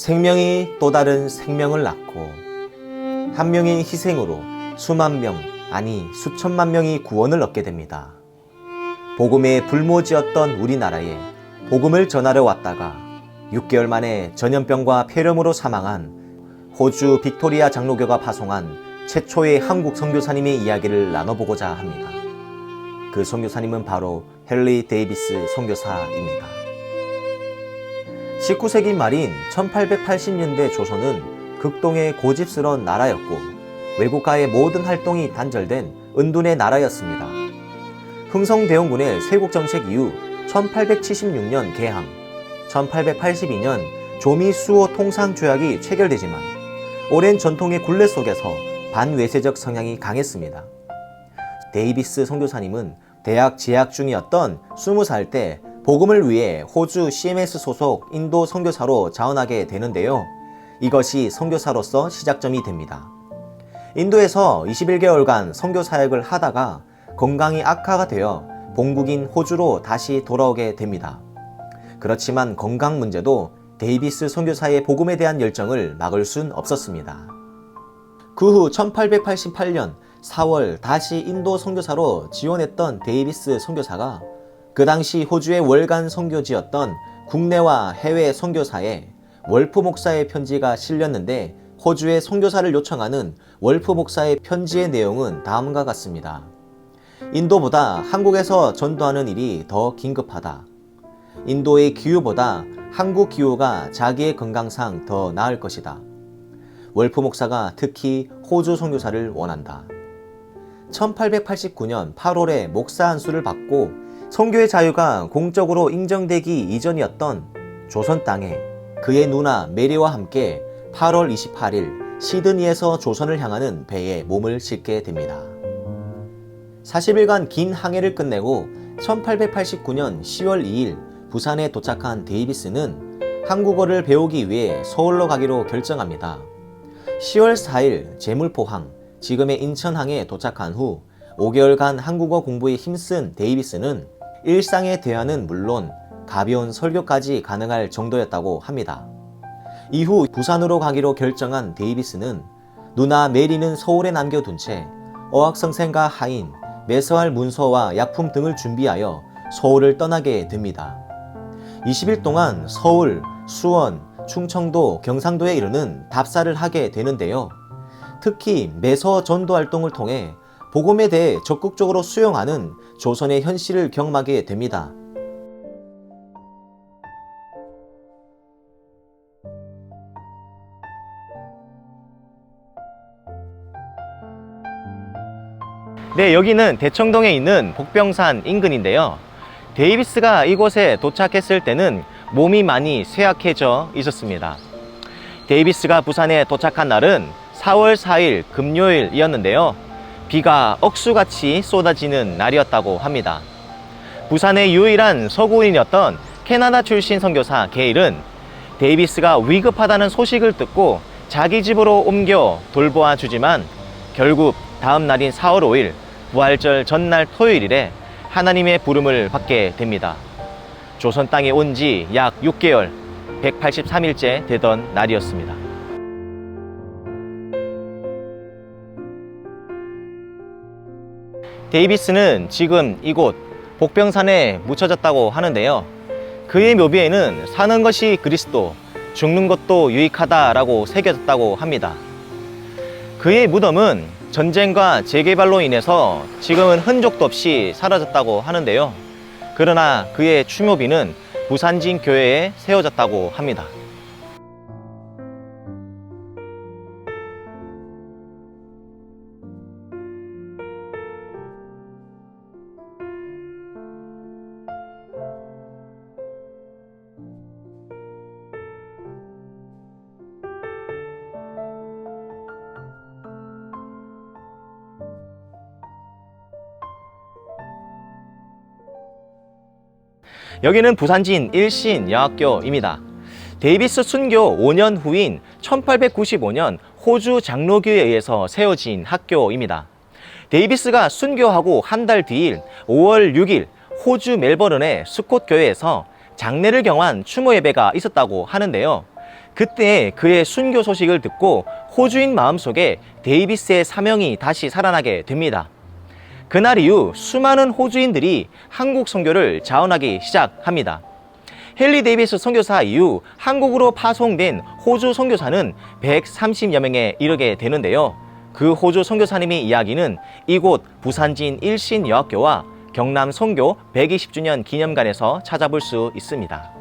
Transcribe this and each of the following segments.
생명이 또 다른 생명을 낳고 한 명의 희생으로 수만 명, 아니 수천만 명이 구원을 얻게 됩니다. 복음에 불모지였던 우리나라에 복음을 전하러 왔다가 6개월 만에 전염병과 폐렴으로 사망한 호주 빅토리아 장로교가 파송한 최초의 한국 선교사님의 이야기를 나눠보고자 합니다. 그 선교사님은 바로 헨리 데이비스 선교사입니다. 19세기 말인 1880년대 조선은 극동의 고집스러운 나라였고 외국과의 모든 활동이 단절된 은둔의 나라였습니다. 흥성대원군의 세국정책 이후 1876년 개항, 1882년 조미수호 통상조약이 체결되지만 오랜 전통의 굴레 속에서 반외세적 성향이 강했습니다. 데이비스 선교사님은 대학 재학 중이었던 20살 때 복음을 위해 호주 CMS 소속 인도 선교사로 자원하게 되는데요. 이것이 선교사로서 시작점이 됩니다. 인도에서 21개월간 선교 사역을 하다가 건강이 악화가 되어 본국인 호주로 다시 돌아오게 됩니다. 그렇지만 건강 문제도 데이비스 선교사의 복음에 대한 열정을 막을 순 없었습니다. 그 후 1888년 4월 다시 인도 선교사로 지원했던 데이비스 선교사가 그 당시 호주의 월간 선교지였던 국내와 해외 선교사에 월프 목사의 편지가 실렸는데 호주의 선교사를 요청하는 월프 목사의 편지의 내용은 다음과 같습니다. 인도보다 한국에서 전도하는 일이 더 긴급하다. 인도의 기후보다 한국 기후가 자기의 건강상 더 나을 것이다. 월프 목사가 특히 호주 선교사를 원한다. 1889년 8월에 목사 안수를 받고 선교의 자유가 공적으로 인정되기 이전이었던 조선 땅에 그의 누나 메리와 함께 8월 28일 시드니에서 조선을 향하는 배에 몸을 싣게 됩니다. 40일간 긴 항해를 끝내고 1889년 10월 2일 부산에 도착한 데이비스는 한국어를 배우기 위해 서울로 가기로 결정합니다. 10월 4일 제물포항, 지금의 인천항에 도착한 후 5개월간 한국어 공부에 힘쓴 데이비스는 일상의 대화는 물론 가벼운 설교까지 가능할 정도였다고 합니다. 이후 부산으로 가기로 결정한 데이비스는 누나 메리는 서울에 남겨둔 채 어학선생과 하인, 매서할 문서와 약품 등을 준비하여 서울을 떠나게 됩니다. 20일 동안 서울, 수원, 충청도, 경상도에 이르는 답사를 하게 되는데요. 특히 매서 전도 활동을 통해 복음에 대해 적극적으로 수용하는 조선의 현실을 경험하게 됩니다. 네, 여기는 대청동에 있는 복병산 인근인데요. 데이비스가 이곳에 도착했을 때는 몸이 많이 쇠약해져 있었습니다. 데이비스가 부산에 도착한 날은 4월 4일 금요일이었는데요. 비가 억수같이 쏟아지는 날이었다고 합니다. 부산의 유일한 서구인이었던 캐나다 출신 선교사 게일은 데이비스가 위급하다는 소식을 듣고 자기 집으로 옮겨 돌보아 주지만 결국 다음 날인 4월 5일 부활절 전날 토요일에 하나님의 부름을 받게 됩니다. 조선 땅에 온 지 약 6개월, 183일째 되던 날이었습니다. 데이비스는 지금 이곳 복병산에 묻혀졌다고 하는데요. 그의 묘비에는 사는 것이 그리스도, 죽는 것도 유익하다라고 새겨졌다고 합니다. 그의 무덤은 전쟁과 재개발로 인해서 지금은 흔적도 없이 사라졌다고 하는데요. 그러나 그의 추모비는 부산진 교회에 세워졌다고 합니다. 여기는 부산진 일신 여학교입니다. 데이비스 순교 5년 후인 1895년 호주 장로교에 의해서 세워진 학교입니다. 데이비스가 순교하고 한 달 뒤인 5월 6일 호주 멜버른의 스콧 교회에서 장례를 경한 추모 예배가 있었다고 하는데요. 그때 그의 순교 소식을 듣고 호주인 마음속에 데이비스의 사명이 다시 살아나게 됩니다. 그날 이후 수많은 호주인들이 한국 선교를 자원하기 시작합니다. 헨리 데이비스 선교사 이후 한국으로 파송된 호주 선교사는 130여 명에 이르게 되는데요. 그 호주 선교사님의 이야기는 이곳 부산진 일신여학교와 경남 선교 120주년 기념관에서 찾아볼 수 있습니다.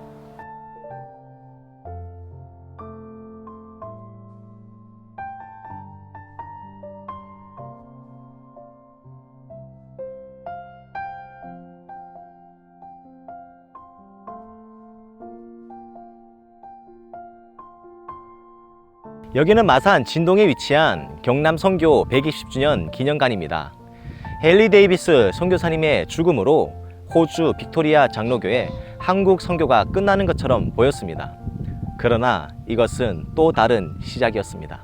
여기는 마산 진동에 위치한 경남 선교 120주년 기념관입니다. 헨리 데이비스 선교사님의 죽음으로 호주 빅토리아 장로교의 한국 선교가 끝나는 것처럼 보였습니다. 그러나 이것은 또 다른 시작이었습니다.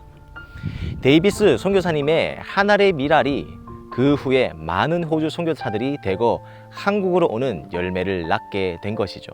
데이비스 선교사님의 한 알의 밀알이 그 후에 많은 호주 선교사들이 대거 한국으로 오는 열매를 낳게 된 것이죠.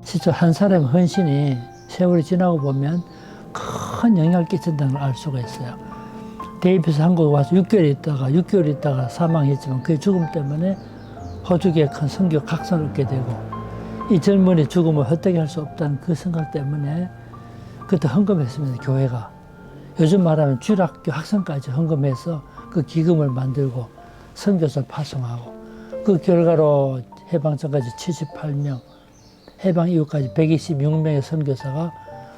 진짜 한 사람의 헌신이 세월이 지나고 보면 큰 영향을 끼친다는 걸 알 수가 있어요. 데이비스 한국에 와서 6개월 있다가 사망했지만 그의 죽음 때문에 호주계에 큰 선교 각성을 얻게 되고 이 젊은이 죽음을 헛되게 할 수 없다는 그 생각 때문에 그때 헌금했습니다. 교회가. 요즘 말하면 주일학교 학생까지 헌금해서 그 기금을 만들고 선교사를 파송하고 그 결과로 해방 전까지 78명, 해방 이후까지 126명의 선교사가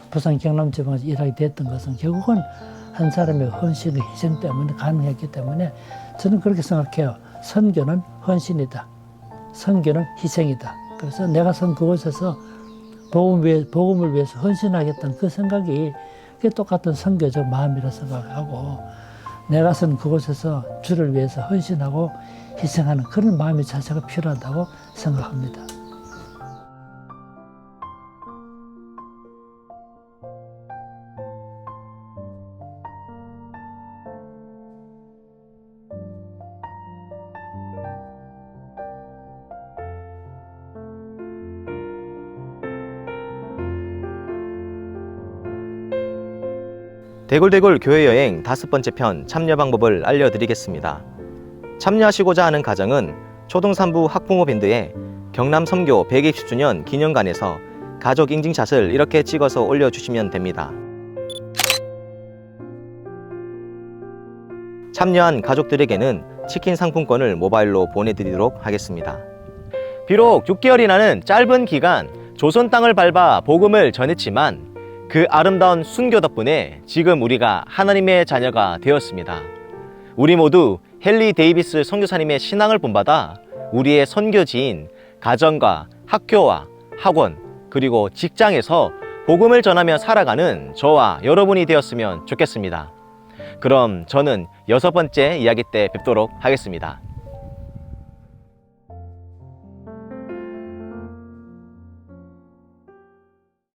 부산 경남지방에서 일하게 됐던 것은 결국은 한 사람의 헌신의 희생 때문에 가능했기 때문에 저는 그렇게 생각해요. 선교는 헌신이다. 선교는 희생이다. 그래서 내가 선 그곳에서 복음을 위해서 헌신하겠다는 그 생각이 그게 똑같은 선교적 마음이라 생각하고 내가 선 그곳에서 주를 위해서 헌신하고 희생하는 그런 마음의 자세가 필요하다고 생각합니다. 대굴대굴 교회여행 5번째 편 참여 방법을 알려드리겠습니다. 참여하시고자 하는 가정은 초등산부 학부모 밴드의 경남 선교 120주년 기념관에서 가족 인증샷을 이렇게 찍어서 올려주시면 됩니다. 참여한 가족들에게는 치킨 상품권을 모바일로 보내드리도록 하겠습니다. 비록 6개월이라는 짧은 기간 조선 땅을 밟아 복음을 전했지만 그 아름다운 순교 덕분에 지금 우리가 하나님의 자녀가 되었습니다. 우리 모두 헨리 데이비스 선교사님의 신앙을 본받아 우리의 선교지인 가정과 학교와 학원 그리고 직장에서 복음을 전하며 살아가는 저와 여러분이 되었으면 좋겠습니다. 그럼 저는 6번째 이야기 때 뵙도록 하겠습니다.